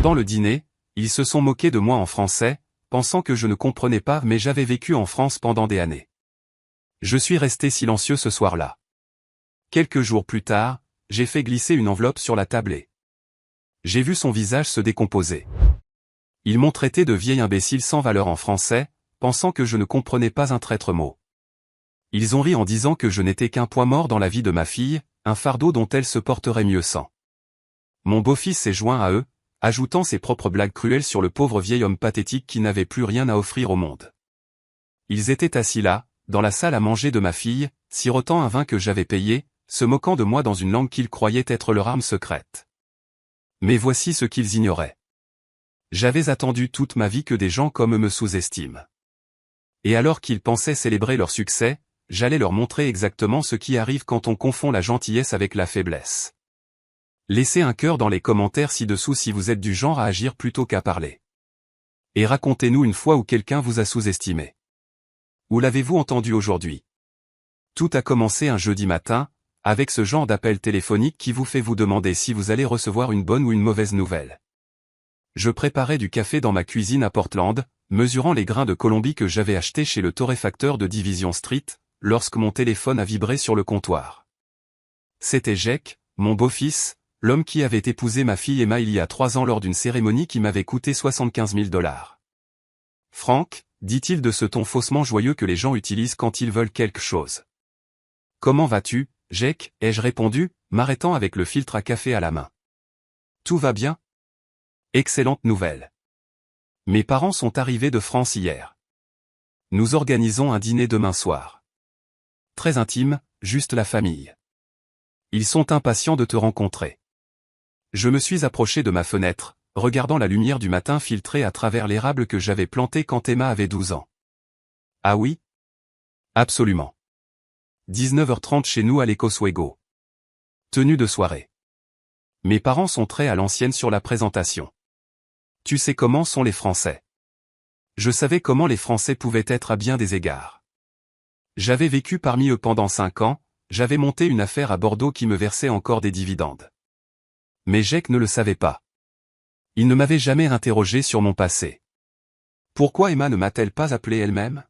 Pendant le dîner, ils se sont moqués de moi en français, pensant que je ne comprenais pas, mais j'avais vécu en France pendant des années. Je suis resté silencieux ce soir-là. Quelques jours plus tard, j'ai fait glisser une enveloppe sur la table et j'ai vu son visage se décomposer. Ils m'ont traité de vieil imbécile sans valeur en français, pensant que je ne comprenais pas un traître mot. Ils ont ri en disant que je n'étais qu'un poids mort dans la vie de ma fille, un fardeau dont elle se porterait mieux sans. Mon beau-fils s'est joint à eux, ajoutant ses propres blagues cruelles sur le pauvre vieil homme pathétique qui n'avait plus rien à offrir au monde. Ils étaient assis là, dans la salle à manger de ma fille, sirotant un vin que j'avais payé, se moquant de moi dans une langue qu'ils croyaient être leur arme secrète. Mais voici ce qu'ils ignoraient. J'avais attendu toute ma vie que des gens comme eux me sous-estiment. Et alors qu'ils pensaient célébrer leur succès, j'allais leur montrer exactement ce qui arrive quand on confond la gentillesse avec la faiblesse. Laissez un cœur dans les commentaires ci-dessous si vous êtes du genre à agir plutôt qu'à parler. Et racontez-nous une fois où quelqu'un vous a sous-estimé. Où l'avez-vous entendu aujourd'hui? Tout a commencé un jeudi matin, avec ce genre d'appel téléphonique qui vous fait vous demander si vous allez recevoir une bonne ou une mauvaise nouvelle. Je préparais du café dans ma cuisine à Portland, mesurant les grains de Colombie que j'avais achetés chez le torréfacteur de Division Street, lorsque mon téléphone a vibré sur le comptoir. C'était Jake, mon beau-fils, l'homme qui avait épousé ma fille Emma il y a 3 ans lors d'une cérémonie qui m'avait coûté 75 000 $. Frank, dit-il de ce ton faussement joyeux que les gens utilisent quand ils veulent quelque chose. Comment vas-tu, Jake, ai-je répondu, m'arrêtant avec le filtre à café à la main. Tout va bien? Excellente nouvelle. Mes parents sont arrivés de France hier. Nous organisons un dîner demain soir. Très intime, juste la famille. Ils sont impatients de te rencontrer. Je me suis approché de ma fenêtre, regardant la lumière du matin filtrer à travers l'érable que j'avais planté quand Emma avait 12 ans. Ah oui? Absolument. 19h30 chez nous à l'Ecoswego. Tenue de soirée. Mes parents sont très à l'ancienne sur la présentation. Tu sais comment sont les Français. Je savais comment les Français pouvaient être à bien des égards. J'avais vécu parmi eux pendant 5 ans, j'avais monté une affaire à Bordeaux qui me versait encore des dividendes. Mais Jake ne le savait pas. Il ne m'avait jamais interrogé sur mon passé. Pourquoi Emma ne m'a-t-elle pas appelé elle-même?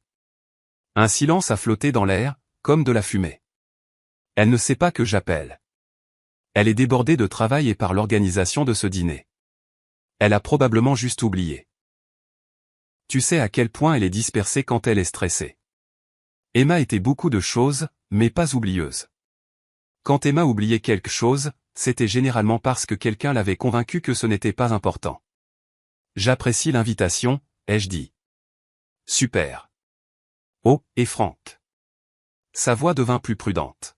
Un silence a flotté dans l'air, comme de la fumée. Elle ne sait pas que j'appelle. Elle est débordée de travail et par l'organisation de ce dîner. Elle a probablement juste oublié. Tu sais à quel point elle est dispersée quand elle est stressée. Emma était beaucoup de choses, mais pas oublieuse. Quand Emma oubliait quelque chose, c'était généralement parce que quelqu'un l'avait convaincue que ce n'était pas important. J'apprécie l'invitation, ai-je dit. Super. Oh, et Frank. Sa voix devint plus prudente.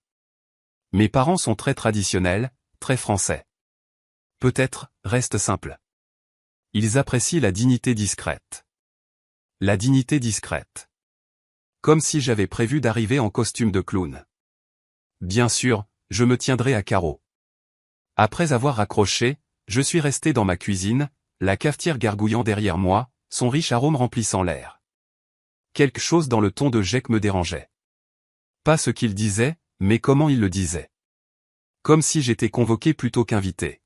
Mes parents sont très traditionnels, très français. Peut-être, reste simple. Ils apprécient la dignité discrète. La dignité discrète. Comme si j'avais prévu d'arriver en costume de clown. Bien sûr, je me tiendrai à carreau. Après avoir raccroché, je suis resté dans ma cuisine, la cafetière gargouillant derrière moi, son riche arôme remplissant l'air. Quelque chose dans le ton de Jake me dérangeait. Pas ce qu'il disait, mais comment il le disait. Comme si j'étais convoqué plutôt qu'invité.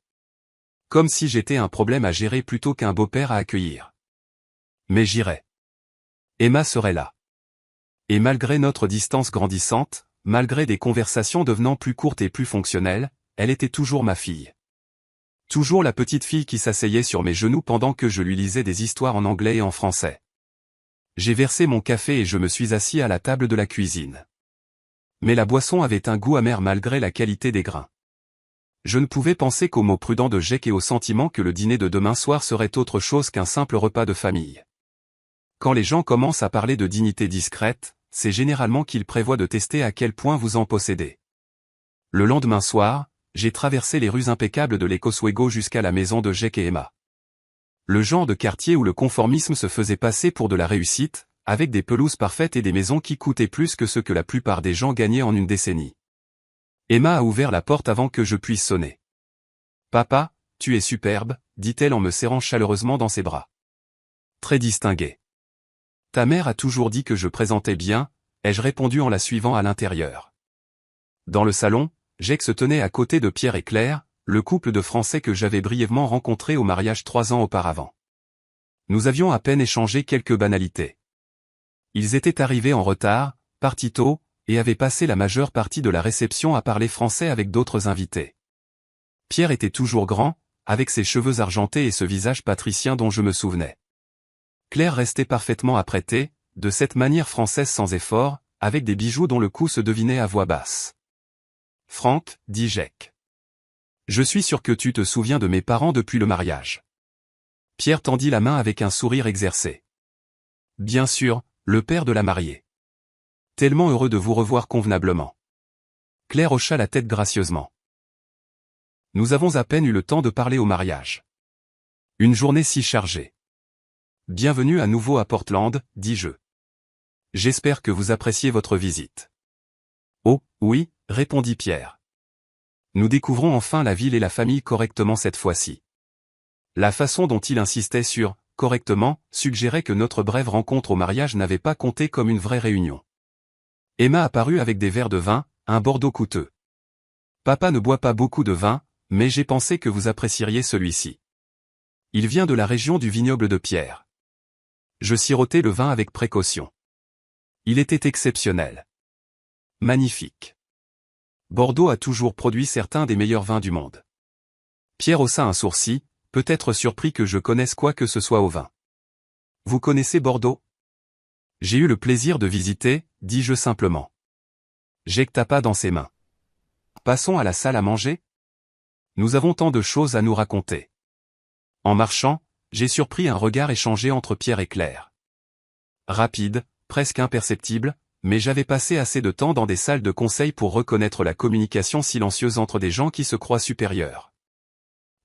Comme si j'étais un problème à gérer plutôt qu'un beau-père à accueillir. Mais j'irai. Emma serait là. Et malgré notre distance grandissante, malgré des conversations devenant plus courtes et plus fonctionnelles, elle était toujours ma fille. Toujours la petite fille qui s'asseyait sur mes genoux pendant que je lui lisais des histoires en anglais et en français. J'ai versé mon café et je me suis assis à la table de la cuisine. Mais la boisson avait un goût amer malgré la qualité des grains. Je ne pouvais penser qu'aux mots prudents de Jake et au sentiment que le dîner de demain soir serait autre chose qu'un simple repas de famille. Quand les gens commencent à parler de dignité discrète, c'est généralement qu'ils prévoient de tester à quel point vous en possédez. Le lendemain soir, j'ai traversé les rues impeccables de l'Ecoswego jusqu'à la maison de Jake et Emma. Le genre de quartier où le conformisme se faisait passer pour de la réussite, avec des pelouses parfaites et des maisons qui coûtaient plus que ce que la plupart des gens gagnaient en une décennie. Emma a ouvert la porte avant que je puisse sonner. « Papa, tu es superbe », dit-elle en me serrant chaleureusement dans ses bras. Très distingué. Ta mère a toujours dit que je présentais bien, ai-je répondu en la suivant à l'intérieur. Dans le salon, Jake se tenait à côté de Pierre et Claire, le couple de Français que j'avais brièvement rencontré au mariage 3 ans auparavant. Nous avions à peine échangé quelques banalités. Ils étaient arrivés en retard, partis tôt, et avaient passé la majeure partie de la réception à parler français avec d'autres invités. Pierre était toujours grand, avec ses cheveux argentés et ce visage patricien dont je me souvenais. Claire restait parfaitement apprêtée, de cette manière française sans effort, avec des bijoux dont le coût se devinait à voix basse. « Franck, dit Jacques. Je suis sûr que tu te souviens de mes parents depuis le mariage. » Pierre tendit la main avec un sourire exercé. « Bien sûr, le père de la mariée. Tellement heureux de vous revoir convenablement. » Claire hocha la tête gracieusement. Nous avons à peine eu le temps de parler au mariage. Une journée si chargée. Bienvenue à nouveau à Portland, dis-je. J'espère que vous appréciez votre visite. Oh, oui, répondit Pierre. Nous découvrons enfin la ville et la famille correctement cette fois-ci. La façon dont il insistait sur « correctement » suggérait que notre brève rencontre au mariage n'avait pas compté comme une vraie réunion. Emma apparut avec des verres de vin, un Bordeaux coûteux. Papa ne boit pas beaucoup de vin, mais j'ai pensé que vous apprécieriez celui-ci. Il vient de la région du vignoble de Pierre. Je sirotais le vin avec précaution. Il était exceptionnel. Magnifique. Bordeaux a toujours produit certains des meilleurs vins du monde. Pierre haussa un sourcil, peut-être surpris que je connaisse quoi que ce soit au vin. Vous connaissez Bordeaux? J'ai eu le plaisir de visiter, dis-je simplement. Jacques tapa dans ses mains. Passons à la salle à manger? Nous avons tant de choses à nous raconter. En marchant, j'ai surpris un regard échangé entre Pierre et Claire. Rapide, presque imperceptible, mais j'avais passé assez de temps dans des salles de conseil pour reconnaître la communication silencieuse entre des gens qui se croient supérieurs.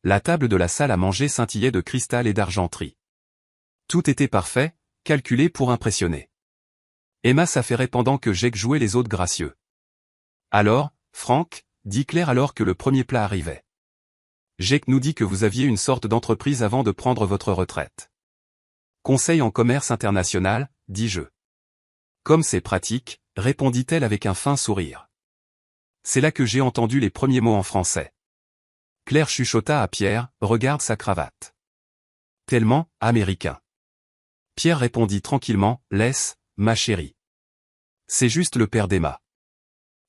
La table de la salle à manger scintillait de cristal et d'argenterie. Tout était parfait, calculé pour impressionner. Emma s'affairait pendant que Jacques jouait les autres gracieux. Alors, Franck, dit Claire alors que le premier plat arrivait. Jacques nous dit que vous aviez une sorte d'entreprise avant de prendre votre retraite. Conseil en commerce international, dis-je. Comme c'est pratique, répondit-elle avec un fin sourire. C'est là que j'ai entendu les premiers mots en français. Claire chuchota à Pierre, regarde sa cravate. Tellement, américain. Pierre répondit tranquillement, laisse, ma chérie. C'est juste le père d'Emma.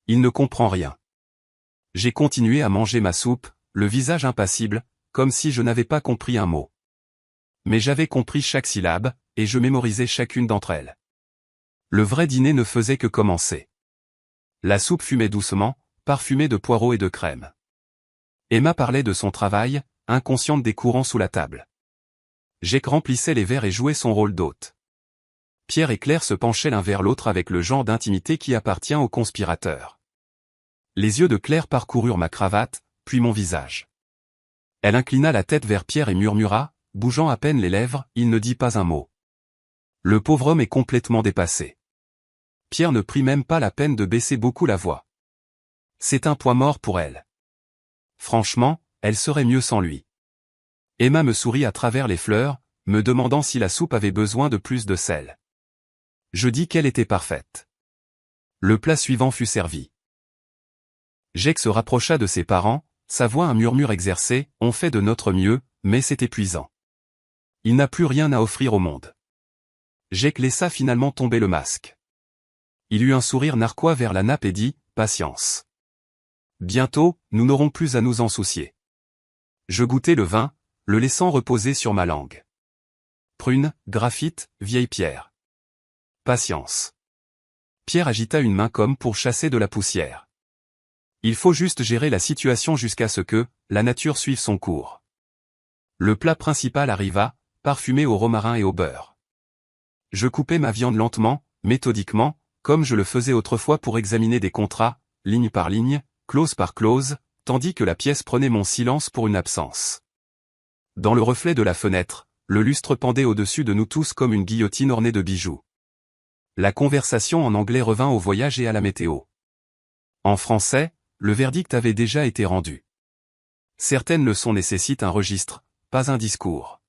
Il ne comprend rien. J'ai continué à manger ma soupe, le visage impassible, comme si je n'avais pas compris un mot. Mais j'avais compris chaque syllabe, et je mémorisais chacune d'entre elles. Le vrai dîner ne faisait que commencer. La soupe fumait doucement, parfumée de poireaux et de crème. Emma parlait de son travail, inconsciente des courants sous la table. Jacques remplissait les verres et jouait son rôle d'hôte. Pierre et Claire se penchaient l'un vers l'autre avec le genre d'intimité qui appartient aux conspirateurs. Les yeux de Claire parcoururent ma cravate, puis mon visage. Elle inclina la tête vers Pierre et murmura, bougeant à peine les lèvres, il ne dit pas un mot. Le pauvre homme est complètement dépassé. Pierre ne prit même pas la peine de baisser beaucoup la voix. C'est un point mort pour elle. Franchement, elle serait mieux sans lui. Emma me sourit à travers les fleurs, me demandant si la soupe avait besoin de plus de sel. Je dis qu'elle était parfaite. Le plat suivant fut servi. Jacques se rapprocha de ses parents, sa voix un murmure exercé, on fait de notre mieux, mais c'est épuisant. Il n'a plus rien à offrir au monde. Jacques laissa finalement tomber le masque. Il eut un sourire narquois vers la nappe et dit, patience. Bientôt, nous n'aurons plus à nous en soucier. Je goûtai le vin, le laissant reposer sur ma langue. Prune, graphite, vieille pierre. Patience. Pierre agita une main comme pour chasser de la poussière. Il faut juste gérer la situation jusqu'à ce que la nature suive son cours. Le plat principal arriva, parfumé au romarin et au beurre. Je coupais ma viande lentement, méthodiquement, comme je le faisais autrefois pour examiner des contrats, ligne par ligne, clause par clause, tandis que la pièce prenait mon silence pour une absence. Dans le reflet de la fenêtre, le lustre pendait au-dessus de nous tous comme une guillotine ornée de bijoux. La conversation en anglais revint au voyage et à la météo. En français, le verdict avait déjà été rendu. Certaines leçons nécessitent un registre, pas un discours.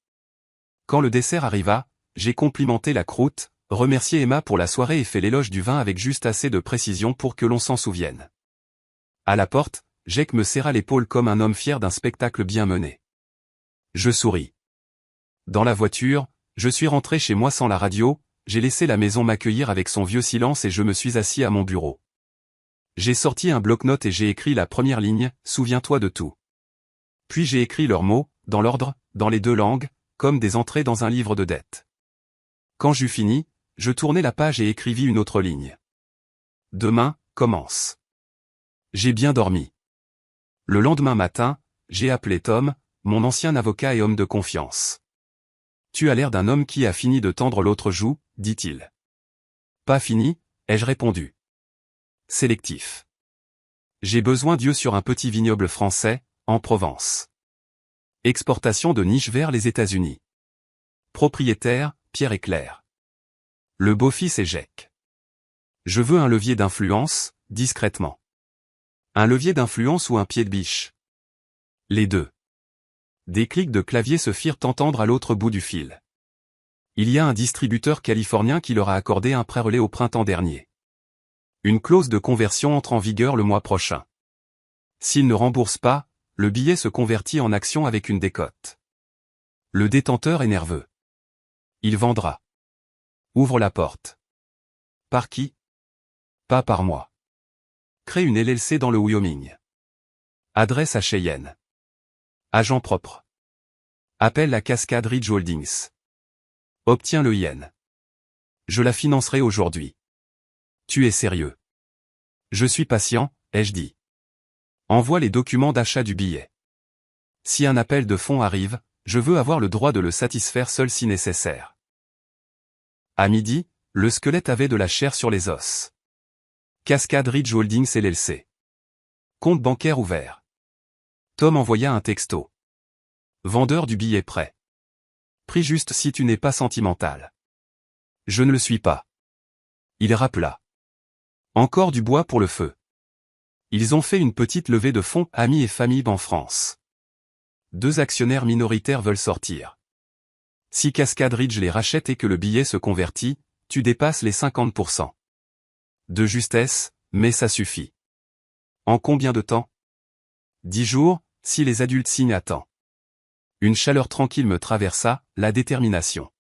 Quand le dessert arriva, j'ai complimenté la croûte, remercié Emma pour la soirée et fait l'éloge du vin avec juste assez de précision pour que l'on s'en souvienne. À la porte, Jake me serra l'épaule comme un homme fier d'un spectacle bien mené. Je souris. Dans la voiture, je suis rentré chez moi sans la radio, j'ai laissé la maison m'accueillir avec son vieux silence et je me suis assis à mon bureau. J'ai sorti un bloc-notes et j'ai écrit la première ligne, « Souviens-toi de tout ». Puis j'ai écrit leurs mots, dans l'ordre, dans les deux langues, comme des entrées dans un livre de dettes. Quand j'eus fini, je tournai la page et écrivis une autre ligne. Demain, commence. J'ai bien dormi. Le lendemain matin, j'ai appelé Tom, mon ancien avocat et homme de confiance. Tu as l'air d'un homme qui a fini de tendre l'autre joue, dit-il. Pas fini, ai-je répondu. Sélectif. J'ai besoin d'yeux sur un petit vignoble français, en Provence. Exportation de niche vers les États-Unis. Propriétaire, Pierre et Claire. Le beau-fils est Jake. Je veux un levier d'influence, discrètement. Un levier d'influence ou un pied de biche. Les deux. Des clics de clavier se firent entendre à l'autre bout du fil. Il y a un distributeur californien qui leur a accordé un prêt relais au printemps dernier. Une clause de conversion entre en vigueur le mois prochain. S'il ne rembourse pas, le billet se convertit en action avec une décote. Le détenteur est nerveux. Il vendra. Ouvre la porte. Par qui? Pas par moi. Crée une LLC dans le Wyoming. Adresse à Cheyenne. Agent propre. Appelle la Cascade Ridge Holdings. Obtiens le yen. Je la financerai aujourd'hui. Tu es sérieux? Je suis patient, ai-je dit. Envoie les documents d'achat du billet. Si un appel de fonds arrive, je veux avoir le droit de le satisfaire seul si nécessaire. À midi, le squelette avait de la chair sur les os. Cascade Ridge Holdings LLC. Compte bancaire ouvert. Tom envoya un texto. Vendeur du billet prêt. Prix juste si tu n'es pas sentimental. Je ne le suis pas. Il rappela. Encore du bois pour le feu. Ils ont fait une petite levée de fonds, amis et famille en France. 2 actionnaires minoritaires veulent sortir. Si Cascade Ridge les rachète et que le billet se convertit, tu dépasses les 50%. De justesse, mais ça suffit. En combien de temps? 10 jours, si les adultes signent à temps. Une chaleur tranquille me traversa, la détermination.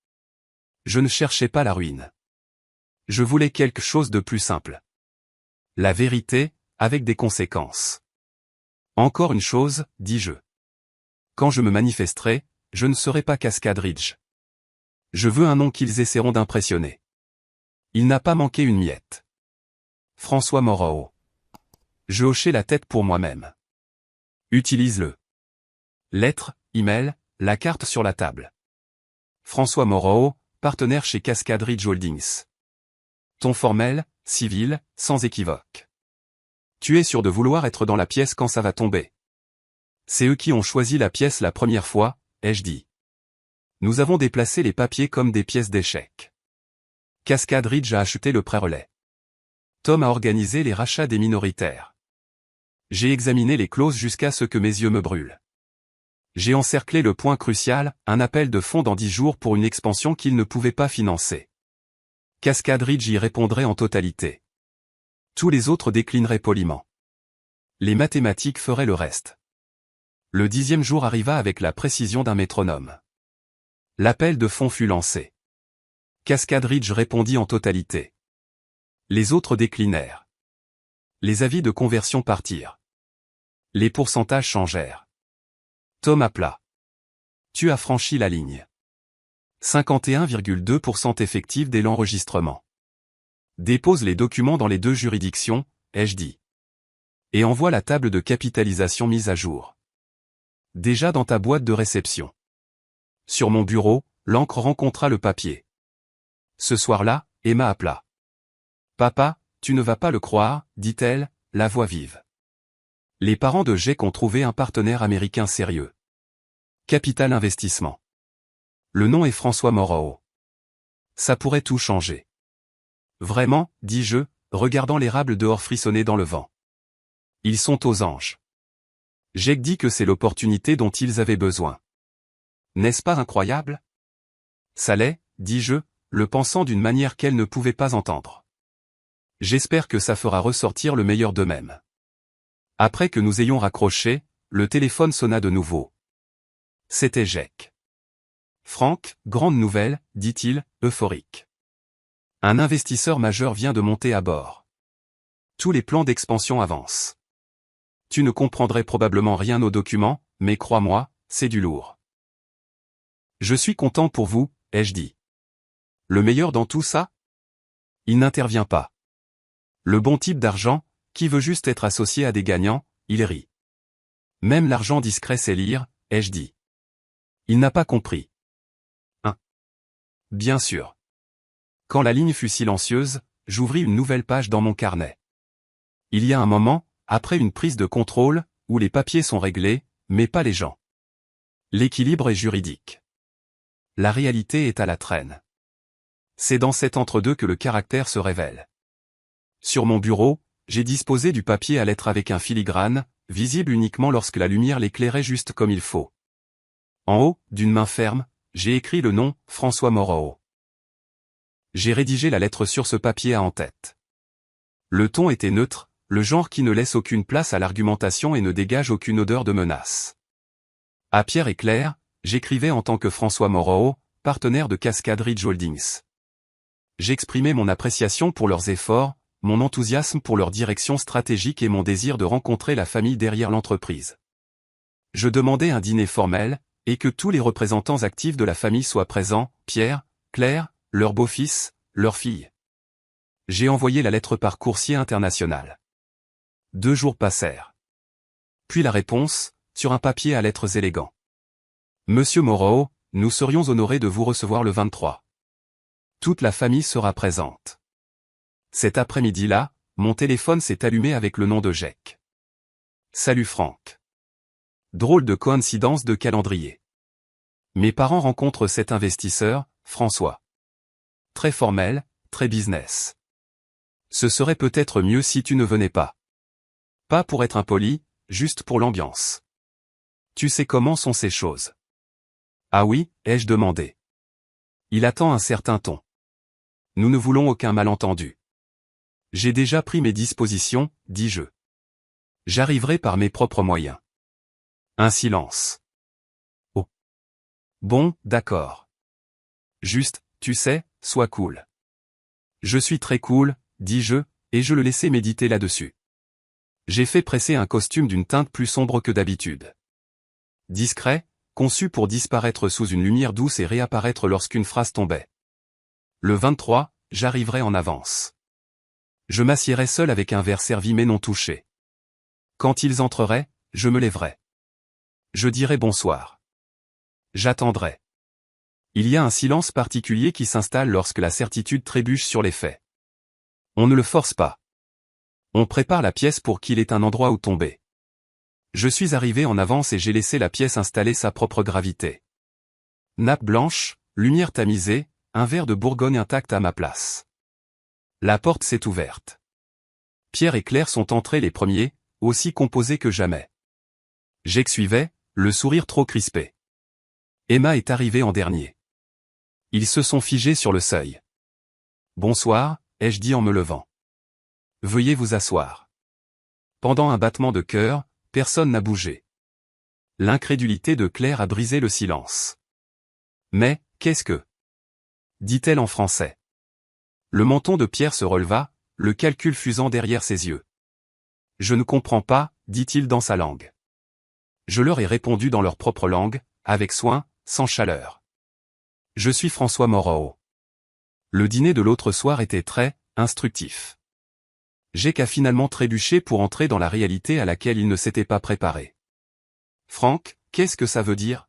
Je ne cherchais pas la ruine. Je voulais quelque chose de plus simple. La vérité, avec des conséquences. Encore une chose, dis-je. Quand je me manifesterai, je ne serai pas Cascade Ridge. Je veux un nom qu'ils essaieront d'impressionner. Il n'a pas manqué une miette. François Moreau. Je hochai la tête pour moi-même. Utilise-le. Lettre, email, la carte sur la table. François Moreau, partenaire chez Cascade Ridge Holdings. Ton formel, civil, sans équivoque. Tu es sûr de vouloir être dans la pièce quand ça va tomber. C'est eux qui ont choisi la pièce la première fois, ai-je dit. Nous avons déplacé les papiers comme des pièces d'échecs. Cascade Ridge a acheté le prêt relais. Tom a organisé les rachats des minoritaires. J'ai examiné les clauses jusqu'à ce que mes yeux me brûlent. J'ai encerclé le point crucial, un appel de fonds dans 10 jours pour une expansion qu'ils ne pouvaient pas financer. Cascade Ridge y répondrait en totalité. Tous les autres déclineraient poliment. Les mathématiques feraient le reste. Le 10e jour arriva avec la précision d'un métronome. L'appel de fonds fut lancé. Cascade Ridge répondit en totalité. Les autres déclinèrent. Les avis de conversion partirent. Les pourcentages changèrent. Tom appela. Tu as franchi la ligne. 51,2% effectif dès l'enregistrement. Dépose les documents dans les 2 juridictions, ai-je dit. Et envoie la table de capitalisation mise à jour. Déjà dans ta boîte de réception. Sur mon bureau, l'encre rencontra le papier. Ce soir-là, Emma appela. Papa, tu ne vas pas le croire, dit-elle, la voix vive. Les parents de Jake ont trouvé un partenaire américain sérieux. Capital Investissement. Le nom est François Moreau. Ça pourrait tout changer. Vraiment, dis-je, regardant l'érable dehors frissonner dans le vent. Ils sont aux anges. Jake dit que c'est l'opportunité dont ils avaient besoin. N'est-ce pas incroyable? Ça l'est, dis-je, le pensant d'une manière qu'elle ne pouvait pas entendre. J'espère que ça fera ressortir le meilleur d'eux-mêmes. Après que nous ayons raccroché, le téléphone sonna de nouveau. C'était Jake. Franck, grande nouvelle, dit-il, euphorique. Un investisseur majeur vient de monter à bord. Tous les plans d'expansion avancent. Tu ne comprendrais probablement rien aux documents, mais crois-moi, c'est du lourd. Je suis content pour vous, ai-je dit. Le meilleur dans tout ça? Il n'intervient pas. Le bon type d'argent, qui veut juste être associé à des gagnants, il rit. Même l'argent discret sait lire, ai-je dit. Il n'a pas compris. Bien sûr. Quand la ligne fut silencieuse, j'ouvris une nouvelle page dans mon carnet. Il y a un moment, après une prise de contrôle, où les papiers sont réglés, mais pas les gens. L'équilibre est juridique. La réalité est à la traîne. C'est dans cet entre-deux que le caractère se révèle. Sur mon bureau, j'ai disposé du papier à lettres avec un filigrane, visible uniquement lorsque la lumière l'éclairait juste comme il faut. En haut, d'une main ferme, j'ai écrit le nom, François Moreau. J'ai rédigé la lettre sur ce papier à en-tête. Le ton était neutre, le genre qui ne laisse aucune place à l'argumentation et ne dégage aucune odeur de menace. À Pierre et Claire, j'écrivais en tant que François Moreau, partenaire de Cascade Ridge Holdings. J'exprimais mon appréciation pour leurs efforts, mon enthousiasme pour leur direction stratégique et mon désir de rencontrer la famille derrière l'entreprise. Je demandais un dîner formel, et que tous les représentants actifs de la famille soient présents, Pierre, Claire, leur beau-fils, leur fille. J'ai envoyé la lettre par coursier international. 2 jours passèrent. Puis la réponse, sur un papier à lettres élégant. Monsieur Moreau, nous serions honorés de vous recevoir le 23. Toute la famille sera présente. Cet après-midi-là, mon téléphone s'est allumé avec le nom de Jake. Salut Franck. Drôle de coïncidence de calendrier. Mes parents rencontrent cet investisseur, François. Très formel, très business. Ce serait peut-être mieux si tu ne venais pas. Pas pour être impoli, juste pour l'ambiance. Tu sais comment sont ces choses. Ah oui, ai-je demandé. Il attend un certain ton. Nous ne voulons aucun malentendu. J'ai déjà pris mes dispositions, dis-je. J'arriverai par mes propres moyens. Un silence. Oh. Bon, d'accord. Juste, tu sais, sois cool. Je suis très cool, dis-je, et je le laissai méditer là-dessus. J'ai fait presser un costume d'une teinte plus sombre que d'habitude. Discret, conçu pour disparaître sous une lumière douce et réapparaître lorsqu'une phrase tombait. Le 23, j'arriverai en avance. Je m'assiérai seul avec un verre servi mais non touché. Quand ils entreraient, je me lèverai. Je dirai bonsoir. J'attendrai. Il y a un silence particulier qui s'installe lorsque la certitude trébuche sur les faits. On ne le force pas. On prépare la pièce pour qu'il ait un endroit où tomber. Je suis arrivé en avance et j'ai laissé la pièce installer sa propre gravité. Nappe blanche, lumière tamisée, un verre de Bourgogne intact à ma place. La porte s'est ouverte. Pierre et Claire sont entrés les premiers, aussi composés que jamais. Jake suivait, le sourire trop crispé. Emma est arrivée en dernier. Ils se sont figés sur le seuil. Bonsoir, ai-je dit en me levant. Veuillez vous asseoir. Pendant un battement de cœur, personne n'a bougé. L'incrédulité de Claire a brisé le silence. Mais, qu'est-ce que? Dit-elle en français. Le menton de Pierre se releva, le calcul fusant derrière ses yeux. Je ne comprends pas, dit-il dans sa langue. Je leur ai répondu dans leur propre langue, avec soin, sans chaleur. Je suis François Moreau. Le dîner de l'autre soir était très instructif. Jake a finalement trébuché pour entrer dans la réalité à laquelle il ne s'était pas préparé. Franck, qu'est-ce que ça veut dire?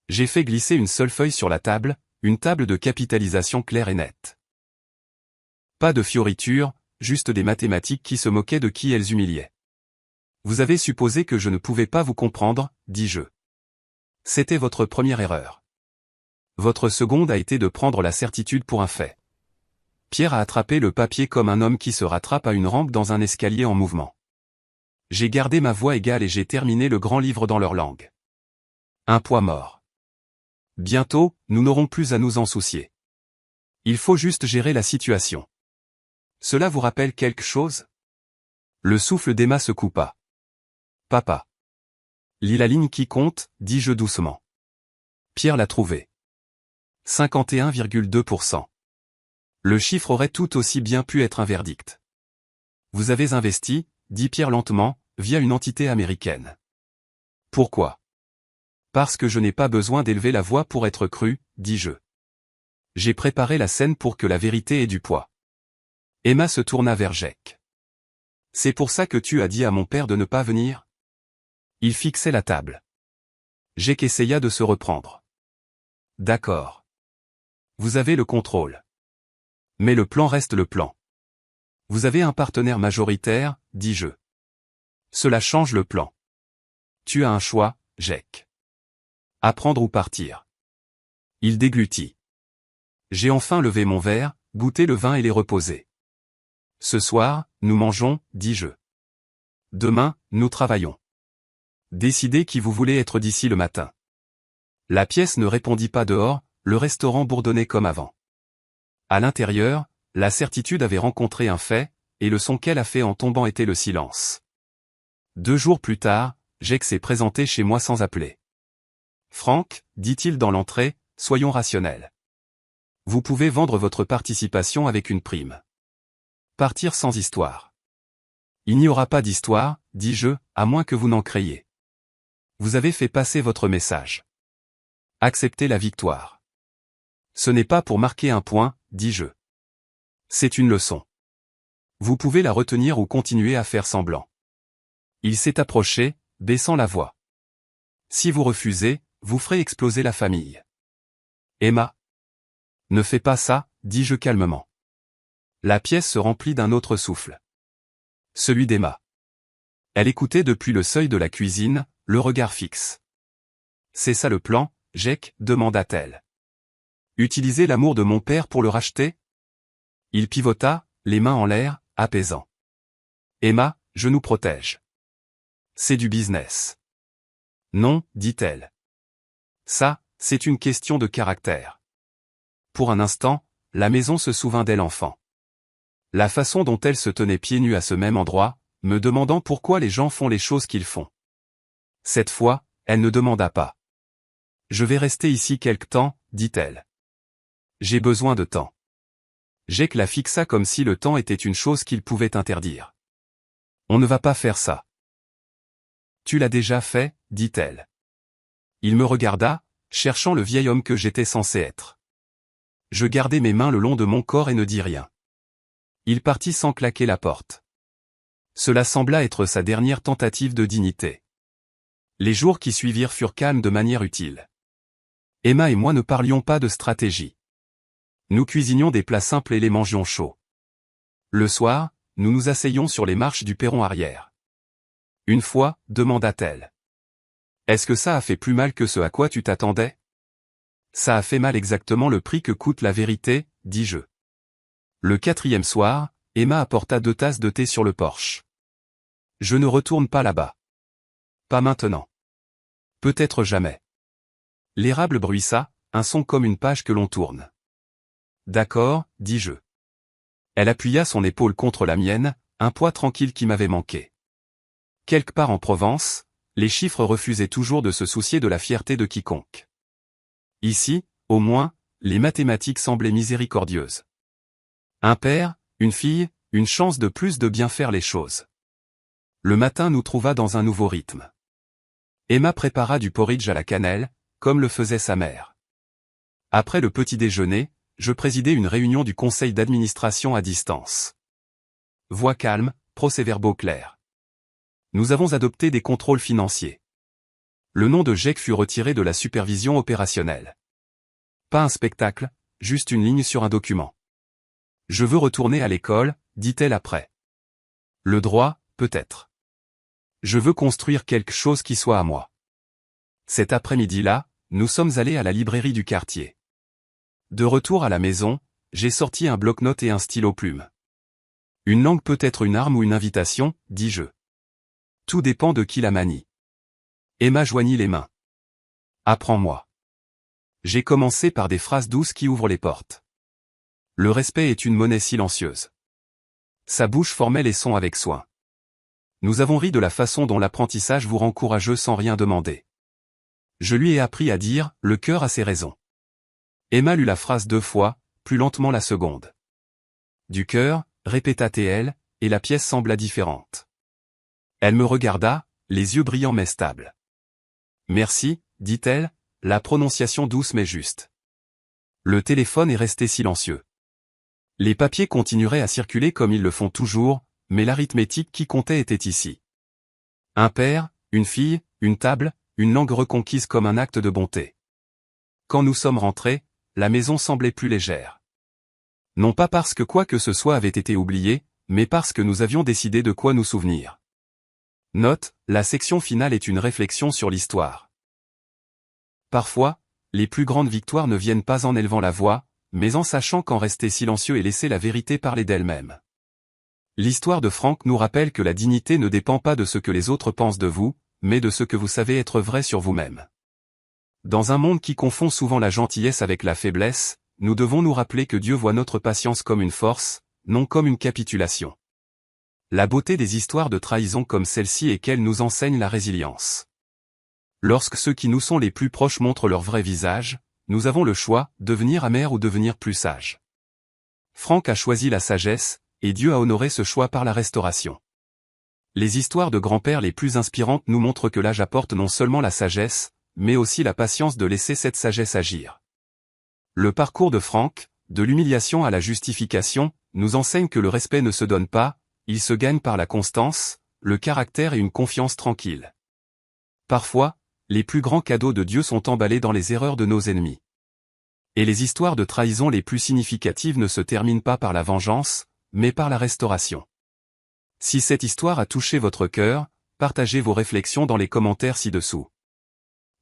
J'ai fait glisser une seule feuille sur la table, une table de capitalisation claire et nette. Pas de fioritures, juste des mathématiques qui se moquaient de qui elles humiliaient. Vous avez supposé que je ne pouvais pas vous comprendre, dis-je. C'était votre première erreur. Votre seconde a été de prendre la certitude pour un fait. Pierre a attrapé le papier comme un homme qui se rattrape à une rampe dans un escalier en mouvement. J'ai gardé ma voix égale et j'ai terminé le grand livre dans leur langue. Un poids mort. Bientôt, nous n'aurons plus à nous en soucier. Il faut juste gérer la situation. Cela vous rappelle quelque chose? Le souffle d'Emma se coupa. papa. Lis la ligne qui compte, dis-je doucement. Pierre l'a trouvé. 51,2%. Le chiffre aurait tout aussi bien pu être un verdict. Vous avez investi, dit Pierre lentement, via une entité américaine. Pourquoi? Parce que je n'ai pas besoin d'élever la voix pour être cru, dis-je. J'ai préparé la scène pour que la vérité ait du poids. Emma se tourna vers Jake. C'est pour ça que tu as dit à mon père de ne pas venir? Il fixait la table. Jake essaya de se reprendre. D'accord. Vous avez le contrôle. Mais le plan reste le plan. Vous avez un partenaire majoritaire, dis-je. Cela change le plan. Tu as un choix, Jake. Apprendre ou partir. Il déglutit. J'ai enfin levé mon verre, goûté le vin et les reposé. Ce soir, nous mangeons, dis-je. Demain, nous travaillons. Décidez qui vous voulez être d'ici le matin. La pièce ne répondit pas dehors, le restaurant bourdonnait comme avant. À l'intérieur, la certitude avait rencontré un fait, et le son qu'elle a fait en tombant était le silence. 2 jours plus tard, Jake s'est présenté chez moi sans appeler. Franck, dit-il dans l'entrée, soyons rationnels. Vous pouvez vendre votre participation avec une prime. Partir sans histoire. Il n'y aura pas d'histoire, dis-je, à moins que vous n'en créiez. Vous avez fait passer votre message. Acceptez la victoire. Ce n'est pas pour marquer un point, dis-je. C'est une leçon. Vous pouvez la retenir ou continuer à faire semblant. Il s'est approché, baissant la voix. Si vous refusez, vous ferez exploser la famille. Emma. Ne fais pas ça, dis-je calmement. La pièce se remplit d'un autre souffle. Celui d'Emma. Elle écoutait depuis le seuil de la cuisine, le regard fixe. C'est ça le plan, Jake, demanda-t-elle. Utiliser l'amour de mon père pour le racheter? Il pivota, les mains en l'air, apaisant. Emma, je nous protège. C'est du business. Non, dit-elle. Ça, c'est une question de caractère. Pour un instant, la maison se souvint d'elle enfant. La façon dont elle se tenait pieds nus à ce même endroit, me demandant pourquoi les gens font les choses qu'ils font. Cette fois, elle ne demanda pas. Je vais rester ici quelque temps, dit-elle. J'ai besoin de temps. Jake la fixa comme si le temps était une chose qu'il pouvait interdire. On ne va pas faire ça. Tu l'as déjà fait, dit-elle. Il me regarda, cherchant le vieil homme que j'étais censé être. Je gardai mes mains le long de mon corps et ne dis rien. Il partit sans claquer la porte. Cela sembla être sa dernière tentative de dignité. Les jours qui suivirent furent calmes de manière utile. Emma et moi ne parlions pas de stratégie. Nous cuisinions des plats simples et les mangions chauds. Le soir, nous nous asseyions sur les marches du perron arrière. Une fois, demanda-t-elle. Est-ce que ça a fait plus mal que ce à quoi tu t'attendais? Ça a fait mal exactement le prix que coûte la vérité, dis-je. Le 4e soir, Emma apporta 2 tasses de thé sur le porche. Je ne retourne pas là-bas. Pas maintenant. Peut-être jamais. L'érable bruissa, un son comme une page que l'on tourne. D'accord, dis-je. Elle appuya son épaule contre la mienne, un poids tranquille qui m'avait manqué. Quelque part en Provence, les chiffres refusaient toujours de se soucier de la fierté de quiconque. Ici, au moins, les mathématiques semblaient miséricordieuses. Un père, une fille, une chance de plus de bien faire les choses. Le matin nous trouva dans un nouveau rythme. Emma prépara du porridge à la cannelle, comme le faisait sa mère. Après le petit déjeuner, je présidai une réunion du conseil d'administration à distance. Voix calme, procès-verbaux clairs. Nous avons adopté des contrôles financiers. Le nom de Jake fut retiré de la supervision opérationnelle. Pas un spectacle, juste une ligne sur un document. Je veux retourner à l'école, dit-elle après. Le droit, peut-être. Je veux construire quelque chose qui soit à moi. Cet après-midi-là, nous sommes allés à la librairie du quartier. De retour à la maison, j'ai sorti un bloc-notes et un stylo plume. Une langue peut être une arme ou une invitation, dis-je. Tout dépend de qui la manie. Emma joignit les mains. Apprends-moi. J'ai commencé par des phrases douces qui ouvrent les portes. Le respect est une monnaie silencieuse. Sa bouche formait les sons avec soin. Nous avons ri de la façon dont l'apprentissage vous rend courageux sans rien demander. Je lui ai appris à dire « le cœur a ses raisons ». Emma lut la phrase 2 fois, plus lentement la seconde. Du cœur, répéta-t-elle, et la pièce sembla différente. Elle me regarda, les yeux brillants mais stables. Merci, dit-elle, la prononciation douce mais juste. Le téléphone est resté silencieux. Les papiers continueraient à circuler comme ils le font toujours, mais l'arithmétique qui comptait était ici. Un père, une fille, une table, une langue reconquise comme un acte de bonté. Quand nous sommes rentrés, la maison semblait plus légère. Non pas parce que quoi que ce soit avait été oublié, mais parce que nous avions décidé de quoi nous souvenir. Note, la section finale est une réflexion sur l'histoire. Parfois, les plus grandes victoires ne viennent pas en élevant la voix, mais en sachant qu'en rester silencieux et laisser la vérité parler d'elle-même. L'histoire de Franck nous rappelle que la dignité ne dépend pas de ce que les autres pensent de vous, mais de ce que vous savez être vrai sur vous-même. Dans un monde qui confond souvent la gentillesse avec la faiblesse, nous devons nous rappeler que Dieu voit notre patience comme une force, non comme une capitulation. La beauté des histoires de trahison comme celle-ci est qu'elles nous enseignent la résilience. Lorsque ceux qui nous sont les plus proches montrent leur vrai visage, nous avons le choix, devenir amers ou devenir plus sages. Franck a choisi la sagesse, et Dieu a honoré ce choix par la restauration. Les histoires de grands-pères les plus inspirantes nous montrent que l'âge apporte non seulement la sagesse, mais aussi la patience de laisser cette sagesse agir. Le parcours de Franck, de l'humiliation à la justification, nous enseigne que le respect ne se donne pas, il se gagne par la constance, le caractère et une confiance tranquille. Parfois, les plus grands cadeaux de Dieu sont emballés dans les erreurs de nos ennemis. Et les histoires de trahison les plus significatives ne se terminent pas par la vengeance, mais par la restauration. Si cette histoire a touché votre cœur, partagez vos réflexions dans les commentaires ci-dessous.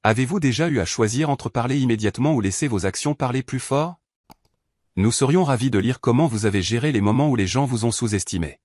Avez-vous déjà eu à choisir entre parler immédiatement ou laisser vos actions parler plus fort? Nous serions ravis de lire comment vous avez géré les moments où les gens vous ont sous-estimé.